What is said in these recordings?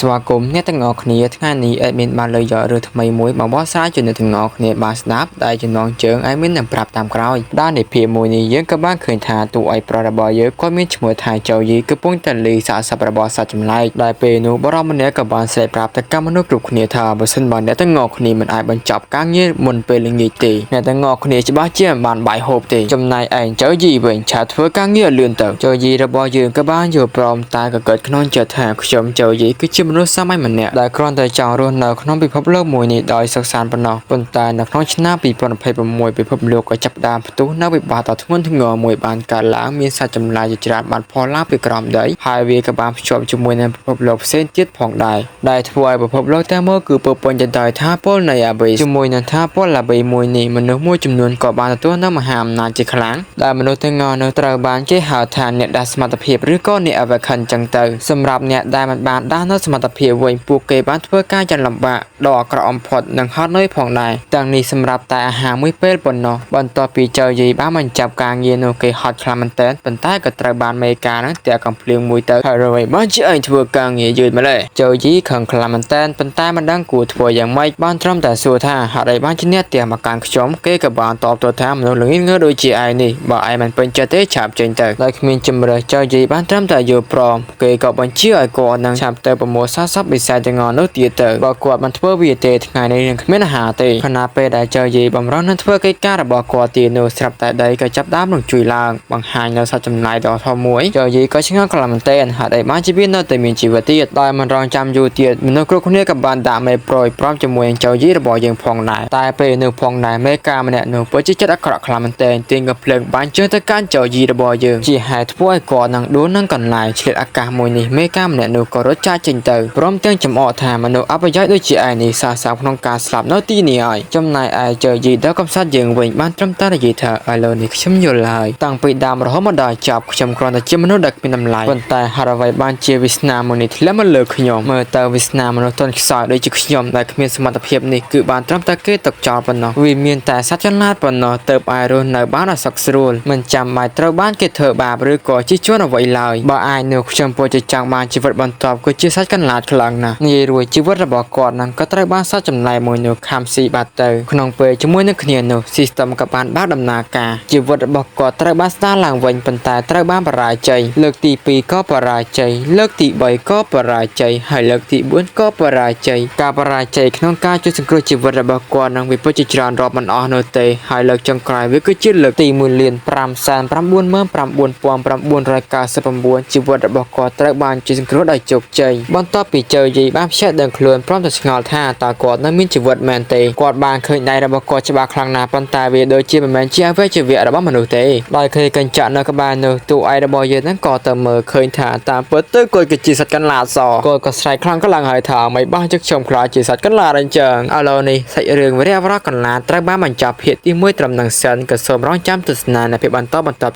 ស្វាគមន៍អ្នកទាំងអស់គ្នាថ្ងៃនេះអេមីនបានលើកយករឿងថ្មីមួយមកបកស្រាយជូនអ្នកទាំងអស់គ្នាបានស្ដាប់ដែលចំណងជើងអេមីននឹងប្រាប់តាមក្រោយដែលនៃភាពមួយនេះយើងក៏បានឃើញថាទូឲ្យប្រុសរបស់យើងគាត់មានឈ្មោះថាចៅយីកំពុងតែលីសាកសពរបស់សត្វចម្លែកដែលពេលនោះបរិមម្នាក់ក៏បានស្រែកប្រាប់ទៅកម្មមនុស្សគ្រប់គ្នាថាបើសិនបើអ្នកទាំងអស់គ្នាមិនអាចបញ្ចប់ការងារមុនពេលល្ងាចទេអ្នកទាំងអស់គ្នាច្បាស់ជាមិនបានបាយហូបទេចំណែកឯចៅយីវិញឆាធ្វើការងារលឿនទៅចៅយីរបស់យើងក៏បានយល់ព្រមតែក៏កើតក្នុងចិត្តថាខ្ញុំចៅយីគឺជាមនុស្សសាមញ្ញម្នាក់ដែលគ្រាន់តែចង់រស់នៅក្នុងពិភពលោកមួយនេះដោយសុខសាន្តប៉ុណ្ណោះប៉ុន្តែនៅក្នុងឆ្នាំ2026ពិភពលោកក៏ចាប់ផ្ដើមផ្ទុះនៅវិបត្តិដ៏ធ្ងន់ធ្ងរមួយបានកើតឡើងមានសត្វចម្លែកជាច្រើនបានផុសឡើងពីក្រោមដីហើយវាក៏បានភ្ជាប់ជាមួយនឹងពិភពលោកផ្សេងទៀតផងដែរដែលធ្វើឲ្យពិភពលោកទាំងមូលគឺពោរពេញទៅដោយថាពលនៃអាបិយជាមួយនឹងថាពលអាបិយមួយនេះមនុស្សមួយចំនួនក៏បានទទួលនៅមហាអំណាចជាខ្លាំងដែលមនុស្សទាំងអស់នោះត្រូវបានគេហៅថាអ្នកដាស់សមត្ថភាពឬក៏អ្នកអវខិនចឹងទៅសម្រាប់អ្នកដែលមិនបានដាស់នៅសមត្ថភាពវិញពួកគេបានធ្វើការយ៉ាងលំបាកដ៏អាក្រក់បំផុតនិងហត់នឿយផងដែរទាំងនេះសម្រាប់តែអាហារមួយពេលប៉ុណ្ណោះបន្ទាប់ពីចៅយាយបានបញ្ចប់ការងារនោះគេហត់ខ្លាំងមែនទែនប៉ុន្តែក៏ត្រូវបានមេការនឹងតែកំភ្លៀងមួយទៅហើយរយបានជាឯងធ្វើការងារយឺតម្ល៉េះចៅយាយខឹងខ្លាំងមែនទែនប៉ុន្តែមិនដឹងគួរធ្វើយ៉ាងម៉េចបានត្រឹមតែសួរថាហេតុអីបានជាអ្នកតែមកកាន់ខ្ញុំគេក៏បានតបទៅថាមនុស្សល្ងងើដូចជាឯងនេះបើឯងមិនពេញចិត្តទេឆាប់ចេញទៅដោយគ្មានជំរើសចៅយាយបានត្រឹមតែយល់ព្រមគេក៏បញ្ជាឲ្យគាត់នឹងឆាប់ទៅប្រមូលសាសបិសាចទាំងអស់នោះទៀតទៅបើគាត់មិនធ្វើវាទេថ្ងៃនេះនឹងគ្មានអាហារទេខណៈពេលដែលចៅយាយបំរុងនឹងធ្វើកិច្ចការរបស់គាត់ទៀតនោះស្រាប់តែដីក៏ចាប់ដើមនឹងជួយឡើងបង្ហាញនៅសត្វចម្លែកដ៏ធំមួយចៅយាយក៏ឆ្ងល់ខ្លាំងមែនទែនហេតុអីបានជាវានៅតែមានជីវិតទៀតដោយមិនរងចាំយូរទៀតមនុស្សគ្រប់គ្នាក៏បានដាក់មេប្រួយព្រមជាមួយនឹងចៅយាយរបស់យើងផងដែរតែពេលនោះផងដែរមេការម្នាក់នោះពិតជាចិត្តអាក្រក់ខ្លាំងមែនទែនទាញកំភ្លើងបាញ់ជើងទៅកាន់ចៅយាយរបស់យើងជាហេតុធ្វើឲ្យគាត់នឹងដួលនឹងកន្លែងឆ្លៀតអាកាសមួយនេះមេការម្នាក់នោះក៏រត់ចាកចេញទៅព្រមទាំងចំអកថាមនុស្សអបិយដូចជាឯនេះសះសាមក្នុងការស្លាប់នៅទីនេះហើយចំណែកឯចៅយាយដល់កំសត់យើងវិញបានត្រឹមតែនិយាយថាឥឡូវនេះខ្ញុំយល់ហើយតាំងពីដើមរហូតមកដល់ចប់ខ្ញុំគ្រាន់តែជាមនុស្សដែលគ្មានតម្លៃប៉ុន្តែហេតុអ្វីបានជាវាសនាមួយនេះធ្លាក់មកលើខ្ញុំមើលទៅវាសនាមនុស្សទន់ខ្សោយដូចជាខ្ញុំដែលគ្មានសមត្ថភាពនេះគឺបានត្រឹមតែគេទុកចោលប៉ុណ្ណោះវាមានតែសត្វចលនាប៉ុណ្ណោះទៅអាចរស់នៅបានឲ្យសុខស្រួលមិនចាំបាច់ត្រូវបានគេធ្វើបាបឬក៏ជិះជាន់អ្វីឡើយបើអាចនោះខ្ញុំពោលជាចង់បានជីវិតបន្ទាប់គឺជាសត្វកន្លាតខ្លាំងណាស់និយាយរួចជីវិតរបស់គាត់នឹងក៏ត្រូវបានសត្វចម្លែកមួយនោះខាំស៊ីបាត់ទៅក្នុងពេលជាមួយនឹងគ្នានោះ System ក៏បានបើកដំណើរការជីវិតរបស់គាត់ត្រូវបានស្ដារឡើងវិញប៉ុន្តែត្រូវបានបរាជ័យលើកទី2ក៏បរាជ័យលើកទី3ក៏បរាជ័យហើយលើកទី4ក៏បរាជ័យការបរាជ័យក្នុងការជួយសង្គ្រោះជីវិតរបស់គាត់នឹងវាពិតជាច្រើនរាប់មិនអស់នោះទេហើយលើកចុងក្រោយវាគឺជាលើកទី1,599,999 ជីវិតរបស់គាត់ត្រូវបានជួយសង្គ្រោះដោយជោគជ័យបន្ទាប់ពីចៅយាយបានភ្ជាប់ដឹងខ្លួនព្រមទាំងឆ្ងល់ថាតើគាត់នៅមានជីវិតមែនទេគាត់បានឃើញដៃរបស់គាត់ច្បាស់ខ្លាំងណាស់ប៉ុន្តែវាដូចជាមិនមែនជាអវយវៈរបស់មនុស្សទេដោយឃើញកញ្ចក់នៅក្បែរនោះតួឯករបស់យើងហ្នឹងក៏ទៅមើលឃើញថាតាមពិតទៅគាត់គឺជាសត្វកន្លាតសគាត់ក៏ស្រែកខ្លាំងខ្លាំងហើយថាមិនបានជឹកខ្ញុំខ្លាចជាសត្វកន្លាតអញ្ចឹងឥឡូវនេះសាច់រឿងវីរៈវរៈកន្លាតត្រូវបានបញ្ចប់ភាគទី1ត្រឹមនឹងសិនក៏សូមរងចាំទស្សនានៅភាគបន្ត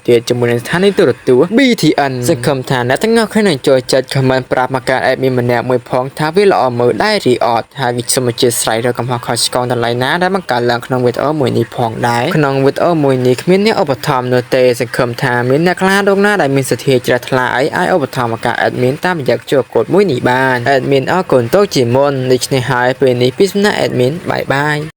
ទៀតជាមួយនឹងស្ថានីយទូរទស្សន៍ BTN សង្ឃឹមថាអ្នកទាំងអស់គ្នានឹងចូលចិត្ត comment ប្រាប់មកកាន់ admin ម្នាក់មួយផងថាវាល្អមើលដែររីអត់ហើយសូមអធិស្ឋានរកកំហុសខុសឆ្គងទាំងឡាយណាដែលបង្កើតឡើងក្នុងវីដេអូមួយនេះផងដែរក្នុងវីដេអូមួយនេះគ្មានអ្នកឧបត្ថម្ភនោះទេសង្ឃឹមថាមានអ្នកខ្លះដងណាដែលមានសទ្ធាជ្រះថ្លាអាចឧបត្ថម្ភមកកាន់ admin តាមរយៈចូលកូដមួយនេះបាន admin អរគុណតូចជាមុនដូច្នេះហើយពេលនេះពីសំណាក់ admin បាយបាយ